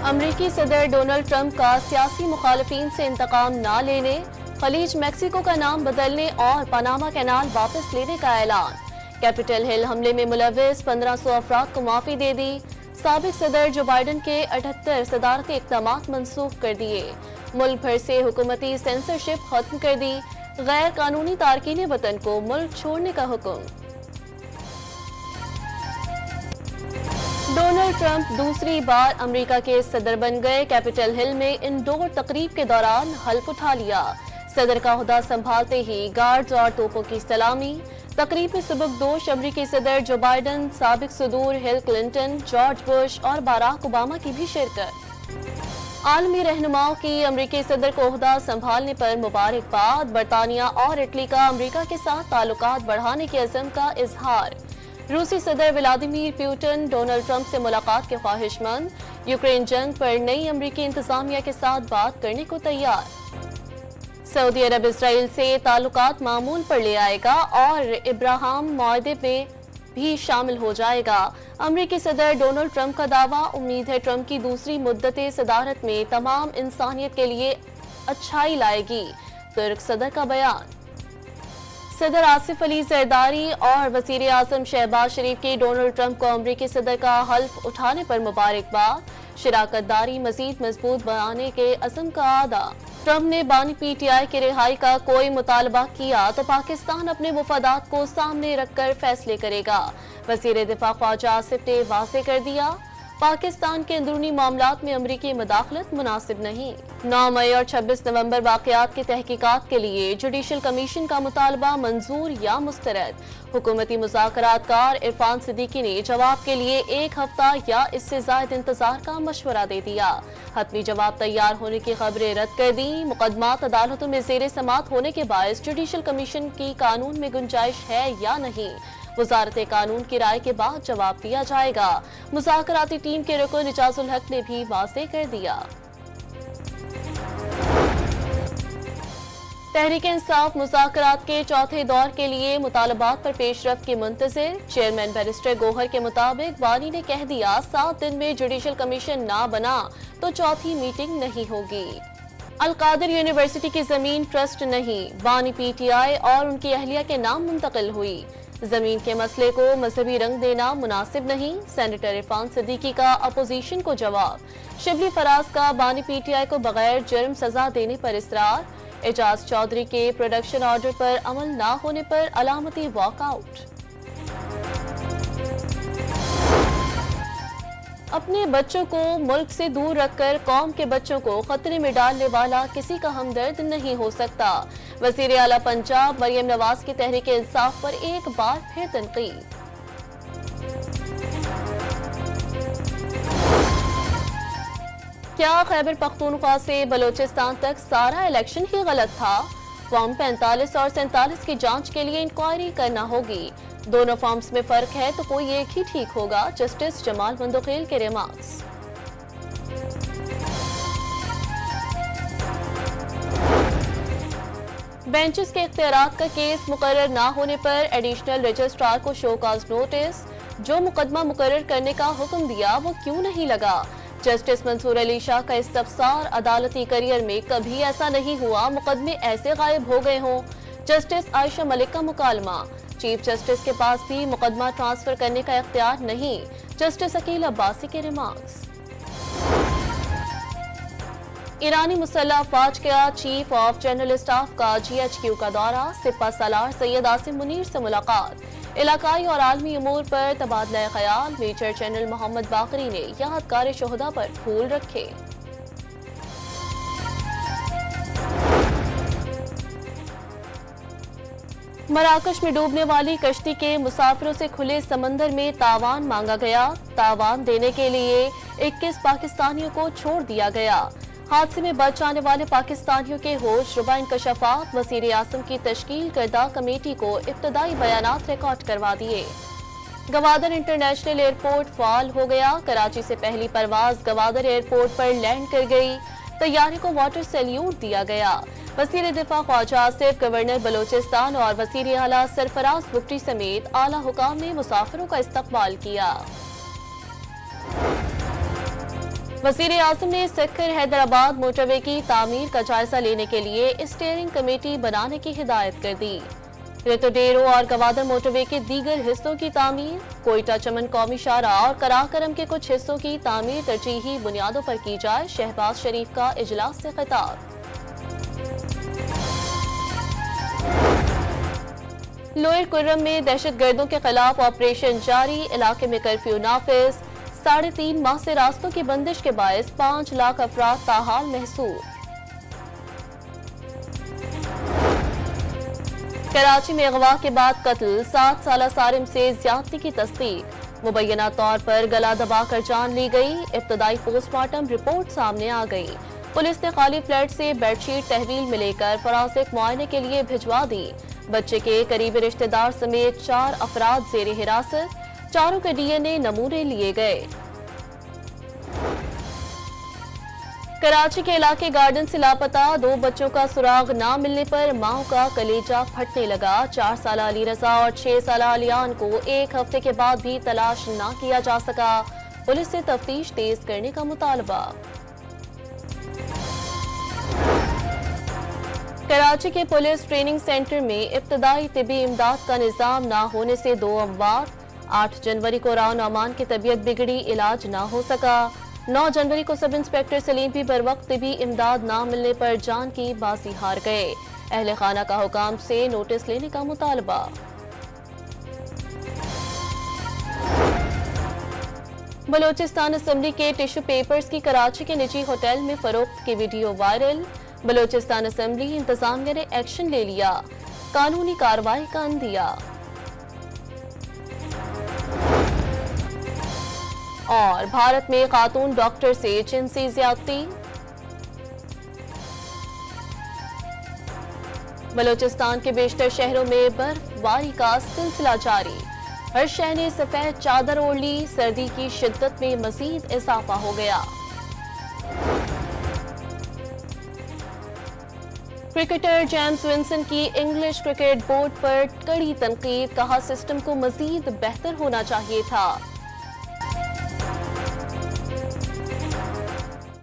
अमरीकी सदर Donald Trump का सियासी मुखालफीन से इंतकाम न लेने, खलीज मैक्सिको का नाम बदलने और पनामा कैनाल वापस लेने का ऐलान। कैपिटल हिल हमले में मुलविस 1500 अफराद को माफी दे दी। साबिक सदर जो बाइडन के 78 सदारती इक़दामात मनसूख कर दिए। मुल्क भर से हुकूमती सेंसरशिप खत्म कर दी। गैर कानूनी तारकीन वतन को मुल्क छोड़ने का हुक्म। डोनाल्ड ट्रंप दूसरी बार अमेरिका के सदर बन गए। कैपिटल हिल में इंडोर तकरीब के दौरान हल्फ उठा लिया। सदर का ओहदा संभालते ही गार्ड्स और तोपों की सलामी। तकरीब में सुबकदोश अमेरिकी सदर जो बाइडन, साबिक सदूर हिल क्लिंटन, जॉर्ज बुश और बाराक ओबामा की भी शिरकत। आलमी रहनुमाओं की अमेरिकी सदर को ओहदा संभालने पर मुबारकबाद। बरतानिया और इटली का अमेरिका के साथ ताल्लुकात बढ़ाने के अज़म का इजहार। रूसी सदर व्लादिमीर पुतिन डोनाल्ड ट्रंप से मुलाकात के ख्वाहिशमंद। यूक्रेन जंग पर नई अमेरिकी इंतजामिया के साथ बात करने को तैयार। सऊदी अरब इसराइल से ताल्लुकात मामूल पर ले आएगा और इब्राहिम मुआहदे में भी शामिल हो जाएगा। अमेरिकी सदर डोनाल्ड ट्रंप का दावा। उम्मीद है ट्रंप की दूसरी मुद्दते सदारत में तमाम इंसानियत के लिए अच्छाई लाएगी। तुर्क सदर का बयान। सदर आसिफ अली जरदारी और वज़ीर आज़म शहबाज शरीफ की डोनाल्ड ट्रंप को अमेरिकी सदर का हल्फ उठाने पर मुबारकबाद। शराकतदारी मजीद मजबूत बनाने के अज़म का आदा। ट्रंप ने बानी PTI की रिहाई का कोई मुतालबा किया तो पाकिस्तान अपने मुफादात को सामने रखकर फैसले करेगा। वज़ीर दिफा ख्वाजा आसिफ ने वाज़ेह कर दिया, पाकिस्तान के अंदरूनी मामलात में अमरीकी मदाखलत मुनासिब नहीं। 9 मई और 26 नवंबर वाक़यात की तहकीकात के लिए जुडिशल कमीशन का मुतालबा मंजूर या मुस्तरद। हुकूमती मुज़ाकरातकार इरफान सिद्दीकी ने जवाब के लिए 1 हफ्ता या इससे ज़ायद इंतजार का मशवरा दे दिया। हतमी जवाब तैयार होने की खबरें रद्द कर दी। मुकदमात अदालतों में ज़ेर समात होने के बायस जुडिशल कमीशन की कानून में गुंजाइश है या नहीं, वज़ारत कानून की राय के बाद जवाब दिया जाएगा। मुज़ाकराती टीम के रुकन इजाजुल हक ने भी वाज़ेह कर दिया। तहरीक इंसाफ मुज़ाकरात के चौथे दौर के लिए मुतालबात पर पेशरफ्त की मुंतज़िर। चेयरमैन बैरिस्टर गोहर के मुताबिक बानी ने कह दिया 7 दिन में जुडिशल कमीशन ना बना तो चौथी मीटिंग नहीं होगी। अलकादिर यूनिवर्सिटी की जमीन ट्रस्ट नहीं, बानी PTI और उनकी अहलिया के नाम मुंतकिल हुई। जमीन के मसले को मजहबी रंग देना मुनासिब नहीं। सेनेटर इरफान सिद्दीकी का अपोजिशन को जवाब। शिबली फराज का बानी PTI को बगैर जुर्म सजा देने पर इसरार। एजाज चौधरी के प्रोडक्शन ऑर्डर पर अमल न होने पर अलामती वॉकआउट। अपने बच्चों को मुल्क से दूर रखकर कौम के बच्चों को खतरे में डालने वाला किसी का हमदर्द नहीं हो सकता। वज़ीर आला पंजाब मरियम नवाज की तहरीक इंसाफ पर एक बार फिर तनकीद। क्या खैबर पख्तूनख्वा से बलोचिस्तान तक सारा इलेक्शन ही गलत था? फॉर्म 45 और 47 की जांच के लिए इंक्वायरी करना होगी। दोनों फॉर्म्स में फर्क है तो कोई एक ही ठीक होगा। जस्टिस जमाल मंदोखेल के रिमार्क्स। बेंचेस के इख्तियारात का केस मुकर्रर न होने पर एडिशनल रजिस्ट्रार को शो कॉज नोटिस। जो मुकदमा मुकर्रर करने का हुक्म दिया वो क्यों नहीं लगा? जस्टिस मंसूर अली शाह का इस्तफसार। अदालती करियर में कभी ऐसा नहीं हुआ मुकदमे ऐसे गायब हो गए हों। जस्टिस आयशा मलिक का मुकालमा। चीफ जस्टिस के पास भी मुकदमा ट्रांसफर करने का इख्तियार नहीं। जस्टिस अकील अब्बासी के रिमार्क्स। ईरानी मुसल्लह अफवाज का चीफ ऑफ जनरल स्टाफ का GHQ का दौरा। सिपा सालार सैयद आसिम मुनीर से मुलाकात। इलाकाई और आलमी उमूर पर तबादला ख्याल। मेजर जनरल मोहम्मद बाकरी ने यादगार शोहदा पर फूल रखे। मराकश में डूबने वाली कश्ती के मुसाफिरों से खुले समंदर में तावान मांगा गया। तावान देने के लिए 21 पाकिस्तानियों को छोड़ दिया गया। हादसे में बच जाने वाले पाकिस्तानियों के होश रुबा इंकशाफात। वज़ीर आज़म की तश्कील करदा कमेटी को इब्तदाई बयानात रिकॉर्ड करवा दिए। गवादर इंटरनेशनल एयरपोर्ट फाल हो गया। कराची से पहली परवाज गवादर एयरपोर्ट पर लैंड कर गई। तैयारे को वाटर सैल्यूट दिया गया। वज़ीर दिफा ख्वाजा आसिफ, गवर्नर बलोचिस्तान और वज़ीर आला सरफराज बुगटी समेत आला हुकाम ने मुसाफिरों का इस्तकबाल किया। वज़ीर आज़म ने सिक्कर हैदराबाद मोटरवे की तामीर का जायजा लेने के लिए स्टीयरिंग कमेटी बनाने की हिदायत कर दी। रेतोडेरो और गवादर मोटरवे के दीगर हिस्सों की तामीर, कोयटा चमन कौमी शाहरा और कराकरम के कुछ हिस्सों की तामीर तरजीही बुनियादों पर की जाए। शहबाज शरीफ का इजलास से खिताब। लोअर कुर्रम में दहशतगर्दों के खिलाफ ऑपरेशन जारी, इलाके में कर्फ्यू नाफिज। 3.5 माह से रास्तों की बंदिश के बायस 5 लाख अफराद ताहाल महसूर। कराची में अगवा के बाद कत्ल, 7 साला सारिम से ज्यादती की तस्दीक। मुबैना तौर पर गला दबाकर जान ली गई। इब्तदाई पोस्टमार्टम रिपोर्ट सामने आ गई। पुलिस ने खाली फ्लैट से बेडशीट तहवील में लेकर फॉरेंसिक मुआयने के लिए भिजवा दी। बच्चे के करीबी रिश्तेदार समेत 4 अफराद जेर हिरासत, चारों के डीएनए नमूने लिए गए। कराची के इलाके गार्डन से लापता 2 बच्चों का सुराग ना मिलने पर मां का कलेजा फटने लगा। 4 साला अली रजा और 6 साला अलियान को 1 हफ्ते के बाद भी तलाश ना किया जा सका। पुलिस से तफ्तीश तेज करने का मुतालबा। कराची के पुलिस ट्रेनिंग सेंटर में इब्तदाई तिबी इमदाद का निजाम ना होने से 2 अमवात। 8 जनवरी को राव नौमान की तबीयत बिगड़ी, इलाज ना हो सका। 9 जनवरी को सब इंस्पेक्टर सलीम भी बर वक्त तिबी इमदाद ना मिलने पर जान की बाजी हार गए। अहले खाना का हुकाम से नोटिस लेने का मुतालबा। बलोचिस्तान असेंबली के टिश्यू पेपर्स की कराची के निजी होटल में फरोख्त की वीडियो वायरल। बलोचिस्तान असेंबली इंतजामिया ने एक्शन ले लिया, कानूनी कार्रवाई का अंदिया। और भारत में खातून डॉक्टर से जिनसी ज्यादती। बलोचिस्तान के बेशतर शहरों में बर्फबारी का सिलसिला जारी। हर शहर ने सफेद चादर ओढ़ ली, सर्दी की शिद्दत में मजीद इजाफा हो गया। क्रिकेटर जेम्स विंसन की इंग्लिश क्रिकेट बोर्ड पर कड़ी तनकीद, कहा सिस्टम को मजीद बेहतर होना चाहिए था।